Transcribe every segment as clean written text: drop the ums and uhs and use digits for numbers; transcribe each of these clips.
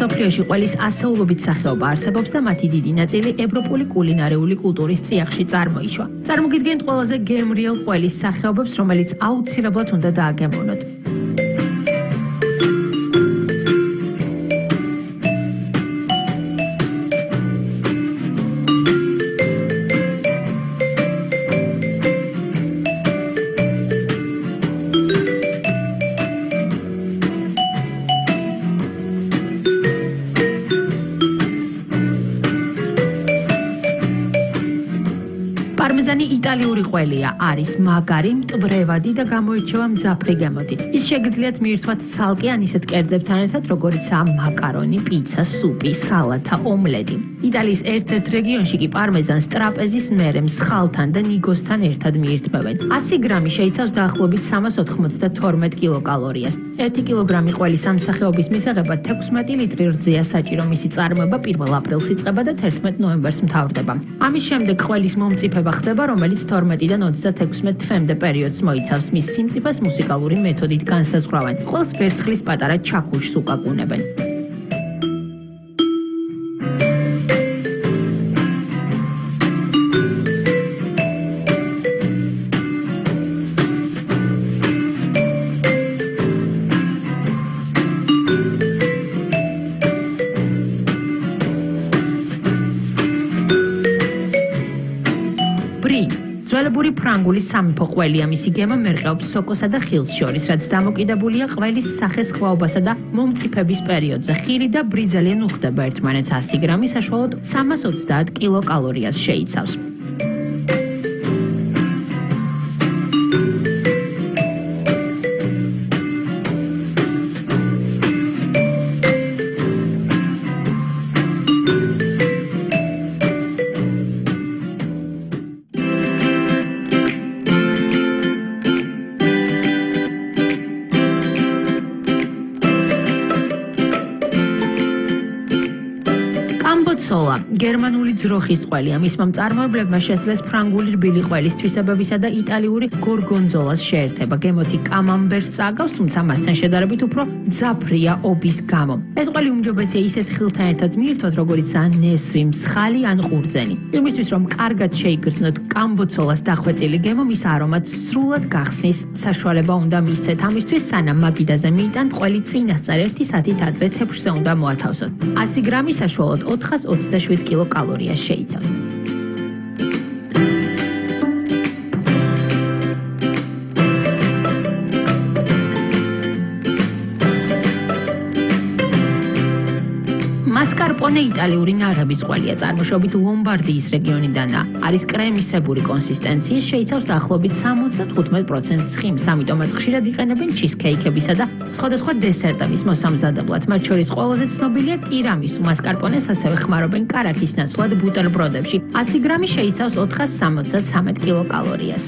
მსოფლიოში ყველის ასეულობით სახეობა არსებობს და მათი დიდი ნაწილი ევროპული კულინარიული კულტურის წიაღში წარმოიშვა. წარმოგიდგენთ ყველაზე გემრიელ ყველის სახეობებს, რომელიც აუცილებლად უნდა დააგემოვნოთ. პარმეზანი იტალიური ყველია, არის მაგარი, მტვრევადი და გამოირჩევა მძაფრი გემოთით. ის შეგიძლიათ მიირთვათ ცალკე ან ისეთ კერძებთან ერთად, როგორიცაა მაკარონი, პიცა, სუპი, სალათა, ომლეტი. იტალიის ერთ-ერთ რეგიონში კი პარმეზანს ტრაპეზის მერე მსხალთან და ნიგოსთან ერთად მიირთმევენ. 100 გრამი შეიცავს დაახლოებით 392 კილოკალორიას. 1 კილოგრამი ყველის ამ სახეობის მისაღებად 16 ლიტრი რძეა საჭირო, მისი წარმოება 1 აპრილს იწყება და 11 ნოემბერს მთავრდება. ამის შემდეგ ყველის მომწიფება ხდება, რომელიც 12-დან 36 თვემდე პერიოდს მოიცავს. მის სიმწიფეს მუსიკალური მეთოდით განსაზღვრავენ. ყველს ვერცხლის პატარა ჩაქუშს უკაკუნებენ. ძველებური ფრანგული სამეფო ყველია, მისი გემა მერყეობს სოკოსა და ხილს შორის, რაც დამოკიდებულია ყველის სახეს ხვაობასა და მომწიფების პერიოდზე. ხილი და ბრი ძალიან უხდება ერთმანეთს. 100 გრამი საშუალოდ 330 კილოკალორიას შეიცავს. კამბოცოლა გერმანული ძროხის ყველია. მისმა მწარმოებლებმა შეძლეს ფრანგული რბილი ყველის თვისებებისა და იტალიური გორგონზოლას შეერთება. გემოთი კამამბერს წააგავს, თუმცა მასთან შედარებით უფრო მძაფრია ობის გამო. ეს ყველი უმჯობესია ისეთ ხილთან ერთად მიირთვათ, როგორიცაა ნესვი, მსხალი ან ყურძენი. იმისთვის რომ კარგად შეიგრძნოთ კამბოცოლას დახვეწილი გემო, მის არომატს სრულად გახსნის საშუალება უნდა მისცეთ. ამისთვის სანამ მაგიდაზე მიიტანთ, ყველი წინასწარ 1 საათით ადრე თეფშზე უნდა მოათავსოთ. 100 გრამი საშუალოდ 427 კილოკალორიას შეიცავს. მასკარპონე იტალიური ნაღების ყველია, წარმოშობით ლომბარდიის რეგიონიდანაა. არის კრემისებური კონსისტენციის, შეიცავს დაახლოებით 75% ცხიმს, ამიტომაც ხშირად იყენებენ ჩიზქეიქებისა და სხვადასხვა დესერტების მოსამზადებლად. მათ შორის ყველაზე ცნობილია ტირამისუ. მასკარპონეს ასევე ხმარობენ კარაქის ნაცვლად ბუტერბროდებში. 100 გრამი შეიცავს 473 კილოკალორიას.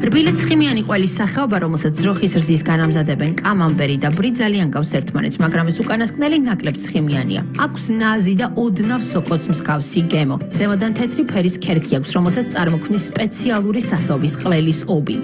რბილი ცხიმიანი ყველის სახეობა, რომელსაც ძროხის რძის განამზადებენ კამამბერი და ბრი, ძალიან გავს ერთმანეთს, მაგრამ ეს უკანასკნელი ნაკლებ ცხიმიანია. აქვს ნაზი და ოდნავ სოკოს მსგავსი გემო. ზემოდან თეთრი ფერის ქერქი აქვს, რომელსაც წარმოქმნის სპეციალური სახეობის ყველის ობი.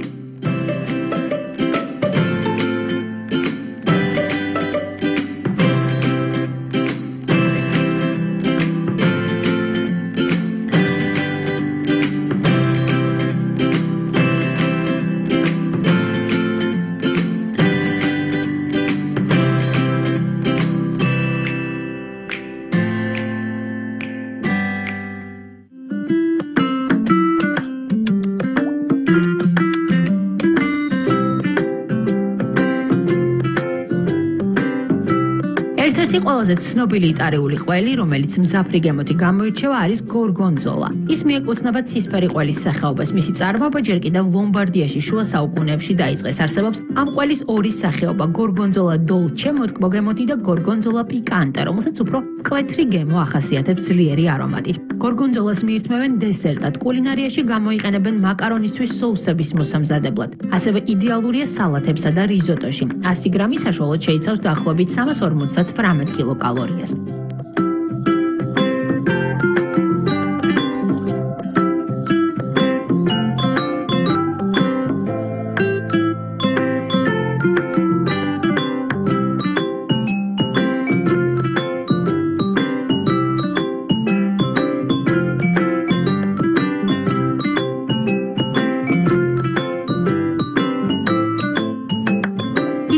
ერთ-ერთი ყველაზე ცნობილი იტალიური ყველი, რომელიც მძაფრი გემოთი გამოირჩევა, არის გორგონზოლა. ის მიეკუთვნება ცისფერი ყველის სახეობას. მისი წარმოება ჯერ კიდევ ლომბარდიაში შუა საუკუნეებში დაიწყეს. არსებობს ამ ყველის ორი სახეობა: გორგონზოლა დოლჩე, მოთკბო გემოთი და გორგონზოლა პიკანტე, რომელსაც უფრო მკვეთრი გემო ახასიათებს ძლიერი არომატით. გორგონზოლას მიირთმევენ დესერტად, კულინარიაში გამოიყენებენ მაკარონისთვის სოუსების მოსამზადებლად. ასევე იდეალურია სალათებსა და რიზოტოში. 100 გრამი საშუალოდ შეიცავს დაახლოებით 358 კილოკალორიას.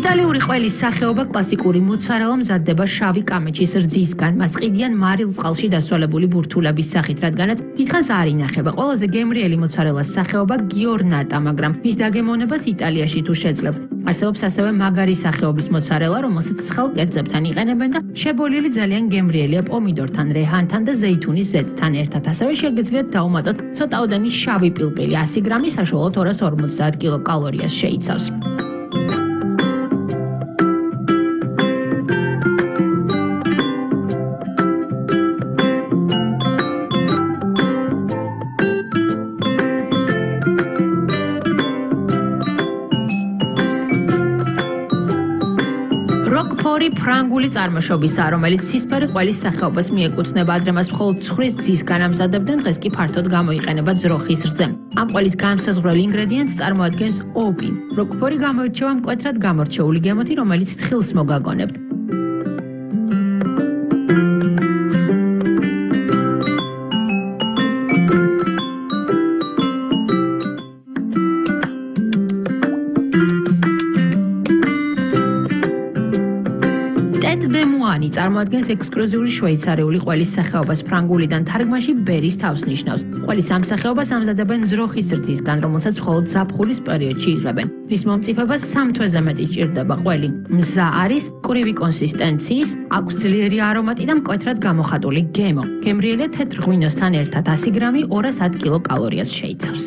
იტალიური ყველის სახეობა კლასიკური მოცარელა მზადდება შავი კამეჩის რძისგან. მას ყიდიან მარილ წყალში დასვალებული ბურთულების სახით, რადგანაც დიდხანს არ ინახება. ყველაზე გემრიელი მოცარელას სახეობა გიორნატა, მაგრამ მის დაგემოვნებას იტალიაში თუ შეძლებთ. არსებობს ასევე მაგარი სახეობის მოცარელა, რომელსაც ცხელ კერძებთან იყენებენ და შებოლილი ძალიან გემრიელია პომიდორთან, რეჰანთან და ზეითუნის ზეთთან ერთად. ასევე შეგიძლიათ დაუმატოთ ცოტაოდენი შავი პილპილი. 100 გრამი საშუალოდ 250 კილოკალორიას შეიცავს. როკფორი ფრანგული წარმოშობისაა, რომელიც ცისფერი ყველის სახეობას მიეკუთვნება. ადრე მას მხოლოდ ცხვრის ძისგან ამზადებდნენ, დღეს კი ფართოდ გამოიყენება ძროხის რძე. ამ ყველის განსაზღვრელ ინგრედიენტს წარმოადგენს ობი. როკფორი გამოირჩევა მკვეთრად გამორჩეული გემოთი, რომელიც თხილს მოგაგონებთ. წარმოადგენს ექსკლუზიური შვეიცარიული ყველის სახეობას, ფრანგულიდან თარგმანში ბერის თავს ნიშნავს. ყველის ამ სახეობას ამზადებენ ძროხის რძისგან, რომელსაც მხოლოდ ზაფხულის პერიოდში იღებენ. მის მომწიფებას 3 თვეზე მეტი ჭირდება ყველი. მზა არის, კრივი კონსისტენციის, აქვს ძლიერი არომატი და მკვეთრად გამოხატული გემო. გემრიელია თეთრ ღვინოსთან ერთად, 100 გრამი 210 კილოკალორიას შეიცავს.